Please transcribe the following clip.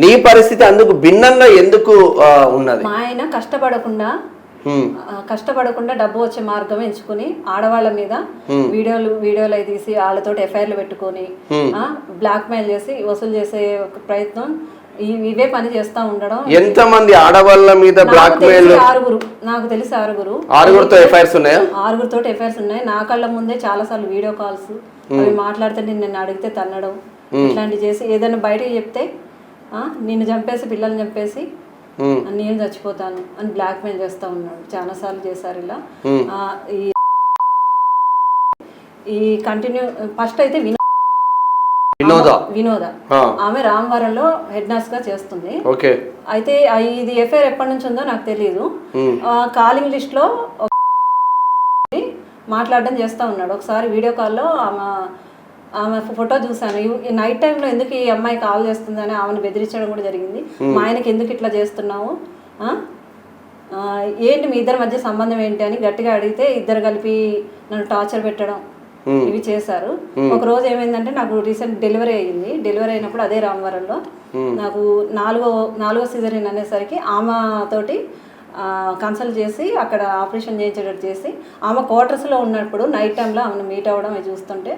నీ పరిస్థితి అందుకు భిన్నంగా ఎందుకు ఉన్నది? మా ఆయన కష్టపడకుండా డబ్బు వచ్చే మార్గం ఎంచుకుని ఆడవాళ్ళ మీద వీడియోలు తీసి వాళ్ళతో ఎఫ్ఐఆర్లు పెట్టుకొని బ్లాక్ మెయిల్ చేసి వసూలు చేసే ప్రయత్నం ఇవే పని చేస్తా ఉండడం. ఎంత మంది ఆడవాళ్ళ మీద బ్లాక్ మెయిల్? నాకు తెలిసి ఆరుగురితో ఎఫ్ఐఆర్స్ ఉన్నాయి. ఆరుగురితో ఎఫ్ఐఆర్స్ ఉన్నాయి. నా కళ్ళ ముందే చాలా సార్లు వీడియో కాల్స్ అవి మాట్లాడితే నిన్ను అడిగితే తన్నడం ఇట్లాంటివి చేసి ఏదైనా బయటకు చెప్తే నిన్ను చంపేసి పిల్లల్ని చంపేసి నేను చచ్చిపోతాను అని బ్లాక్ మెయిల్ చేస్తా ఉన్నాడు. చాలా సార్లు చేశారు ఇలా. ఈ కంటిన్యూ ఫస్ట్ అయితే వినోద ఆమె రామవరంలో హెడ్ నర్స్ గా చేస్తుంది. అయితే ఇది ఎఫ్ఐఆర్ ఎప్పటి నుంచి ఉందో నాకు తెలియదు. కాలింగ్ లిస్ట్ లో మాట్లాడడం చేస్తా ఉన్నాడు. ఒకసారి వీడియో కాల్లో ఆమె ఫోటో చూసాను. ఈ నైట్ టైంలో ఎందుకు ఈ అమ్మాయి కాల్ చేస్తుందని ఆమెను బెదిరించడం కూడా జరిగింది. మా ఆయనకి ఎందుకు ఇట్లా చేస్తున్నావు, ఏంటి మీ ఇద్దరి మధ్య సంబంధం ఏంటి అని గట్టిగా అడిగితే ఇద్దరు కలిపి నన్ను టార్చర్ పెట్టడం ఇవి చేశారు. ఒక రోజు ఏమైందంటే నాకు రీసెంట్ డెలివరీ అయ్యింది. డెలివరీ అయినప్పుడు అదే రామవరంలో నాకు నాలుగో సిజరీన్ అనేసరికి ఆమె తోటి కన్సల్ట్ చేసి అక్కడ ఆపరేషన్ చేయించేటట్టు చేసి ఆమె క్వార్టర్స్లో ఉన్నప్పుడు నైట్ టైంలో ఆమెను మీట్ అవ్వడం చూస్తుంటే